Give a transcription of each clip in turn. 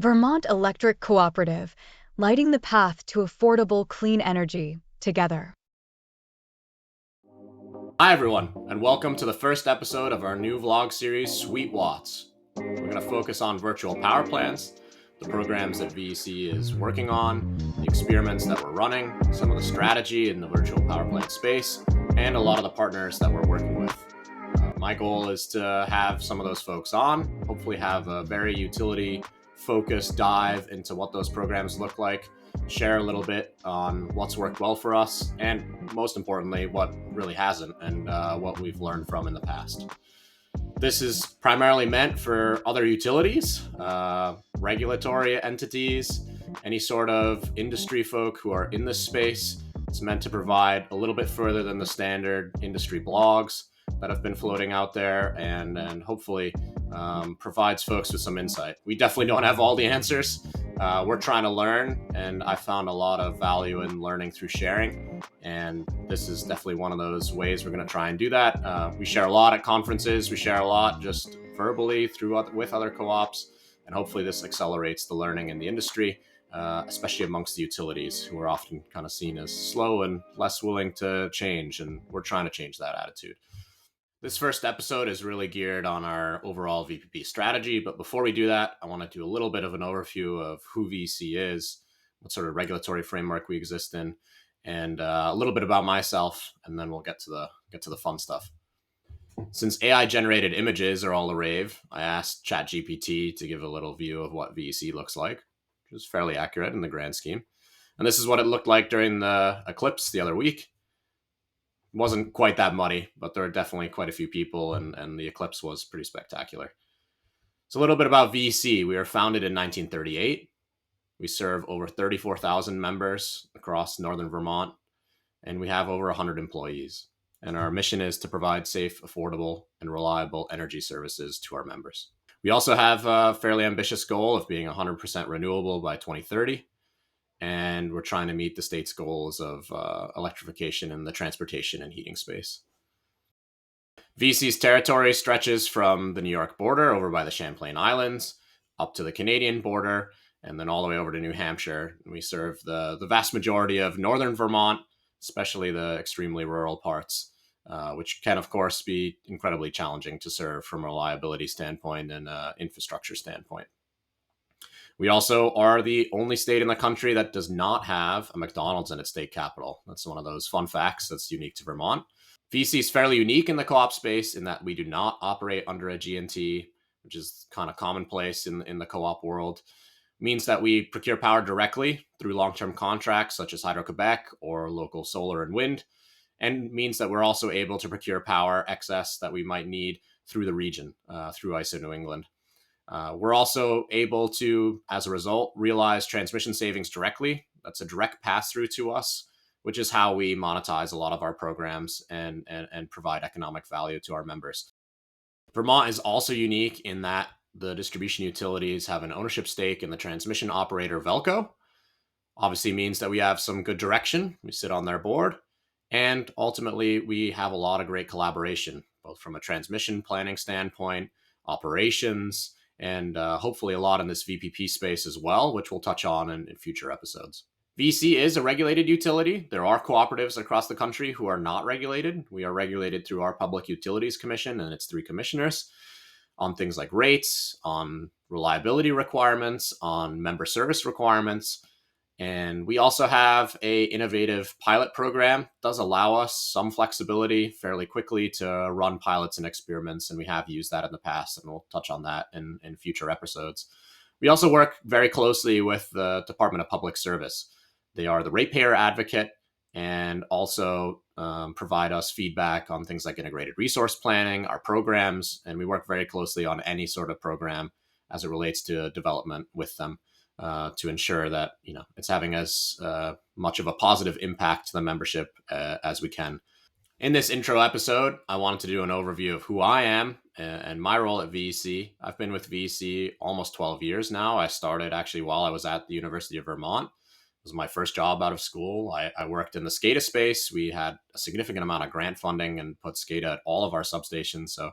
Vermont Electric Cooperative, lighting the path to affordable clean energy together. Hi everyone, and welcome to the first episode of our new vlog series, Sweet Watts. We're going to focus on virtual power plants, the programs that VEC is working on, the experiments that we're running, some of the strategy in the virtual power plant space, and a lot of the partners that we're working with. My goal is to have some of those folks on, hopefully have a very utility-focused dive into what those programs look like, share a little bit on what's worked well for us, and most importantly, what really hasn't and what we've learned from in the past. This is primarily meant for other utilities, regulatory entities, any sort of industry folk who are in this space. It's meant to provide a little bit further than the standard industry blogs that have been floating out there, and hopefully provides folks with some insight. We definitely don't have all the answers. We're trying to learn, and I found a lot of value in learning through sharing, and this is definitely one of those ways we're going to try and do that. We share a lot at conferences. We share a lot just verbally with other co-ops, and hopefully this accelerates the learning in the industry, especially amongst the utilities, who are often kind of seen as slow and less willing to change, and we're trying to change that attitude. This first episode is really geared on our overall VPP strategy, but before we do that, I want to do a little bit of an overview of who VEC is, what sort of regulatory framework we exist in, and a little bit about myself, and then we'll get to the fun stuff. Since AI-generated images are all the rave, I asked ChatGPT to give a little view of what VEC looks like, which is fairly accurate in the grand scheme. And this is what it looked like during the eclipse the other week. Wasn't quite that muddy, but there are definitely quite a few people, and the eclipse was pretty spectacular. So a little bit about VEC. We were founded in 1938. We serve over 34,000 members across northern Vermont, and we have over 100 employees. And our mission is to provide safe, affordable, and reliable energy services to our members. We also have a fairly ambitious goal of being 100% renewable by 2030. And we're trying to meet the state's goals of electrification in the transportation and heating space. VEC's territory stretches from the New York border over by the Champlain Islands up to the Canadian border, and then all the way over to New Hampshire. We serve the vast majority of northern Vermont, especially the extremely rural parts, which can, of course, be incredibly challenging to serve from a reliability standpoint and infrastructure standpoint. We also are the only state in the country that does not have a McDonald's in its state capital. That's one of those fun facts that's unique to Vermont. VEC is fairly unique in the co-op space in that we do not operate under a G&T, which is kind of commonplace in the co-op world. It means that we procure power directly through long-term contracts such as Hydro-Quebec or local solar and wind, and means that we're also able to procure power excess that we might need through the region, through ISO New England. We're also able to, as a result, realize transmission savings directly. That's a direct pass-through to us, which is how we monetize a lot of our programs and provide economic value to our members. Vermont is also unique in that the distribution utilities have an ownership stake in the transmission operator VELCO. Obviously means that we have some good direction. We sit on their board. And ultimately, we have a lot of great collaboration, both from a transmission planning standpoint, operations, and hopefully a lot in this VPP space as well, which we'll touch on in future episodes. VEC is a regulated utility. There are cooperatives across the country who are not regulated. We are regulated through our Public Utilities Commission and its 3 commissioners on things like rates, on reliability requirements, on member service requirements. And we also have an innovative pilot program that does allow us some flexibility fairly quickly to run pilots and experiments, and we have used that in the past, and we'll touch on that in future episodes. We also work very closely with the Department of Public Service. They are the ratepayer advocate and also provide us feedback on things like integrated resource planning, our programs, and we work very closely on any sort of program as it relates to development with them. To ensure that it's having as much of a positive impact to the membership as we can. In this intro episode, I wanted to do an overview of who I am and my role at VEC. I've been with VEC almost 12 years now. I started actually while I was at the University of Vermont. It was my first job out of school. I worked in the SCADA space. We had a significant amount of grant funding and put SCADA at all of our substations. So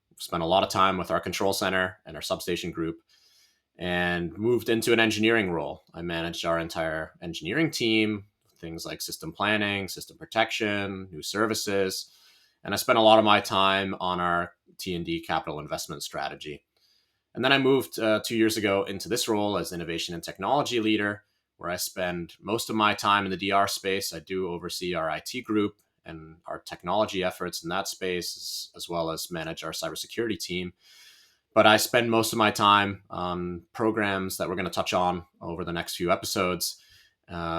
we spent a lot of time with our control center and our substation group. and moved into an engineering role. I managed our entire engineering team, things like system planning, system protection, new services, and I spent a lot of my time on our T&D capital investment strategy. And then I moved 2 years ago into this role as innovation and technology leader, where I spend most of my time in the DR space. I do oversee our IT group and our technology efforts in that space, as well as manage our cybersecurity team. But I spend most of my time on programs that we're going to touch on over the next few episodes,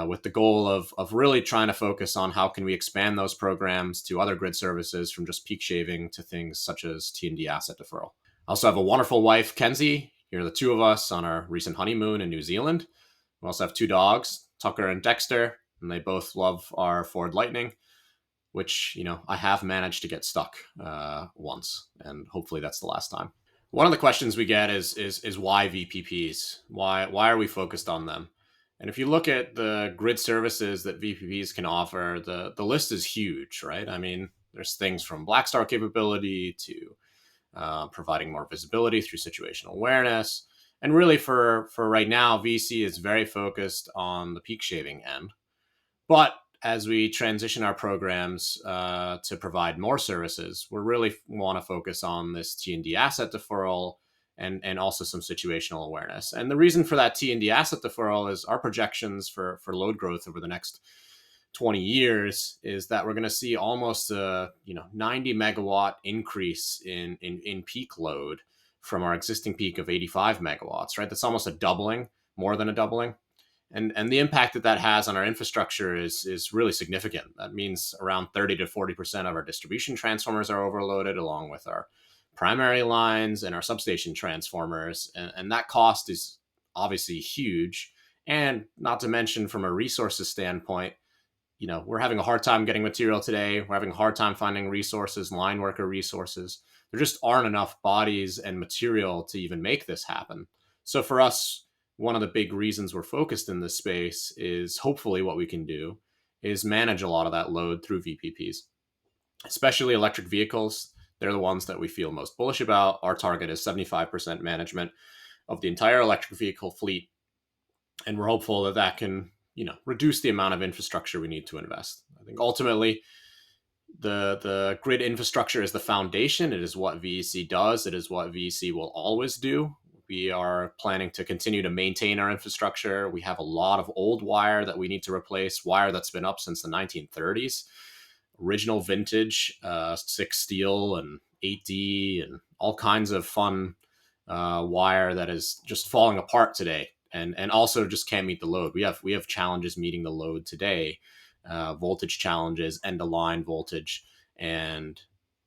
with the goal of really trying to focus on how can we expand those programs to other grid services, from just peak shaving to things such as T&D asset deferral. I also have a wonderful wife, Kenzie. Here are the two of us on our recent honeymoon in New Zealand. We also have two dogs, Tucker and Dexter, and they both love our Ford Lightning, which, I have managed to get stuck once, and hopefully that's the last time. One of the questions we get is why VPPs? Why are we focused on them? And if you look at the grid services that VPPs can offer, the list is huge, right? I mean, there's things from Blackstar capability to providing more visibility through situational awareness. And really for right now, VEC is very focused on the peak shaving end. But as we transition our programs to provide more services, we really want to focus on this T&D asset deferral and also some situational awareness. And the reason for that T&D asset deferral is our projections for load growth over the next 20 years is that we're going to see almost a 90 megawatt increase in peak load from our existing peak of 85 megawatts, right? That's almost a doubling, more than a doubling. And the impact that has on our infrastructure is really significant. That means around 30 to 40% of our distribution transformers are overloaded, along with our primary lines and our substation transformers. And that cost is obviously huge. And not to mention, from a resources standpoint, we're having a hard time getting material today. We're having a hard time finding resources, line worker resources. There just aren't enough bodies and material to even make this happen. So for us, one of the big reasons we're focused in this space is hopefully what we can do is manage a lot of that load through VPPs, especially electric vehicles. They're the ones that we feel most bullish about. Our target is 75% management of the entire electric vehicle fleet. And we're hopeful that that can, reduce the amount of infrastructure we need to invest. I think ultimately the grid infrastructure is the foundation. It is what VEC does. It is what VEC will always do. We are planning to continue to maintain our infrastructure. We have a lot of old wire that we need to replace, wire that's been up since the 1930s, original vintage, 6 steel and 8D and all kinds of fun wire that is just falling apart today. And also just can't meet the load. We have challenges meeting the load today, voltage challenges, end of line voltage, and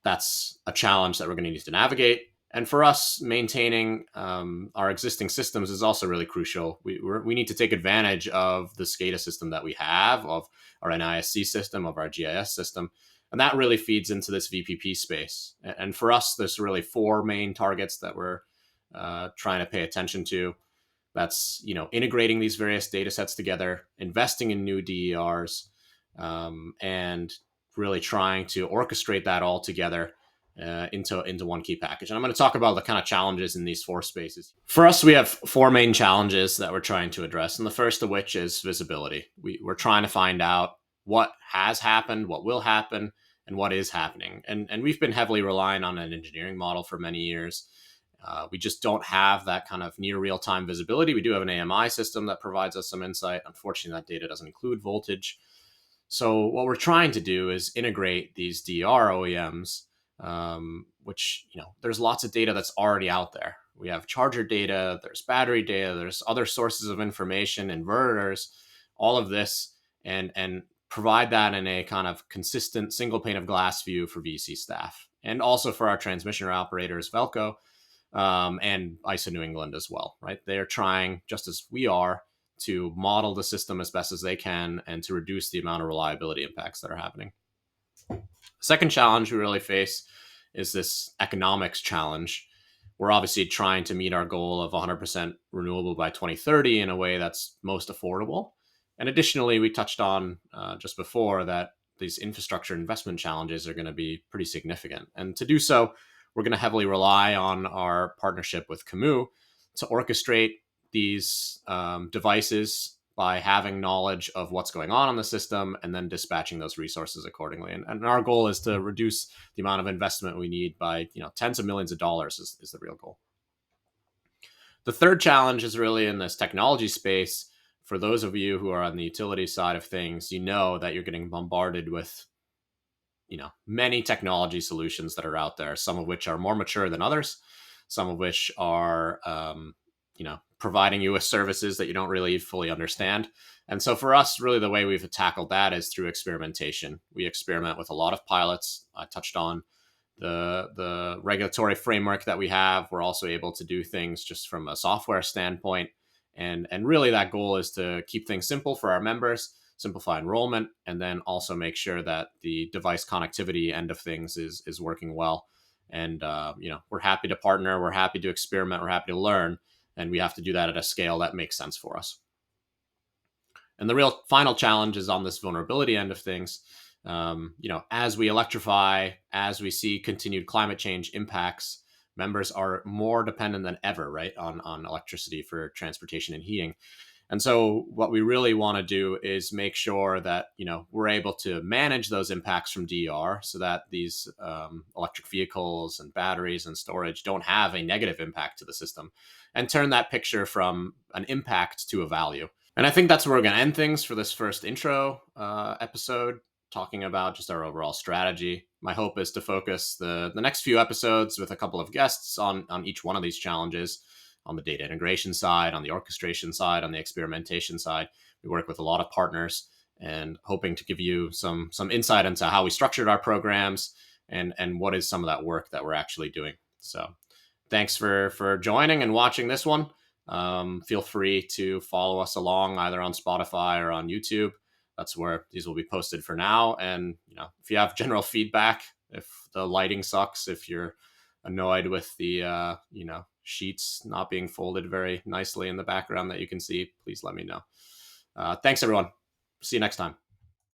that's a challenge that we're going to need to navigate. And for us, maintaining our existing systems is also really crucial. We need to take advantage of the SCADA system that we have, of our NISC system, of our GIS system, and that really feeds into this VPP space. And for us, there's really 4 main targets that we're trying to pay attention to. That's, integrating these various data sets together, investing in new DERs, and really trying to orchestrate that all together into one key package. And I'm going to talk about the kind of challenges in these 4 spaces. For us, we have 4 main challenges that we're trying to address. And the first of which is visibility. We're trying to find out what has happened, what will happen, and what is happening. And we've been heavily relying on an engineering model for many years. We just don't have that kind of near real-time visibility. We do have an AMI system that provides us some insight. Unfortunately, that data doesn't include voltage. So what we're trying to do is integrate these DR OEMs, which, there's lots of data that's already out there. We have charger data, there's battery data, there's other sources of information, inverters, all of this, and provide that in a kind of consistent single pane of glass view for VEC staff, and also for our transmission operators, Velco, and ISO New England as well, right? They're trying, just as we are, to model the system as best as they can and to reduce the amount of reliability impacts that are happening. The second challenge we really face is this economics challenge. We're obviously trying to meet our goal of 100% renewable by 2030 in a way that's most affordable. And additionally, we touched on just before that these infrastructure investment challenges are going to be pretty significant. And to do so, we're going to heavily rely on our partnership with Camus to orchestrate these devices by having knowledge of what's going on the system and then dispatching those resources accordingly. And our goal is to reduce the amount of investment we need by tens of millions of dollars is the real goal. The third challenge is really in this technology space. For those of you who are on the utility side of things, you know that you're getting bombarded with many technology solutions that are out there, some of which are more mature than others, some of which are providing you with services that you don't really fully understand. And so for us, really the way we've tackled that is through experimentation. We experiment with a lot of pilots. I touched on the regulatory framework that we have. We're also able to do things just from a software standpoint. And really that goal is to keep things simple for our members, simplify enrollment, and then also make sure that the device connectivity end of things is working well. And we're happy to partner, we're happy to experiment, we're happy to learn, and we have to do that at a scale that makes sense for us. And the real final challenge is on this vulnerability end of things. As we electrify, as we see continued climate change impacts, members are more dependent than ever, right, on electricity for transportation and heating. And so what we really want to do is make sure that, we're able to manage those impacts from DER so that these electric vehicles and batteries and storage don't have a negative impact to the system, and turn that picture from an impact to a value. And I think that's where we're going to end things for this first intro episode, talking about just our overall strategy. My hope is to focus the next few episodes with a couple of guests on each one of these challenges, on the data integration side, on the orchestration side, on the experimentation side. We work with a lot of partners and hoping to give you some insight into how we structured our programs and what is some of that work that we're actually doing. So thanks for joining and watching this one. Feel free to follow us along either on Spotify or on YouTube. That's where these will be posted for now. And if you have general feedback, if the lighting sucks, if you're annoyed with the sheets not being folded very nicely in the background that you can see, please let me know. Thanks everyone. See you next time.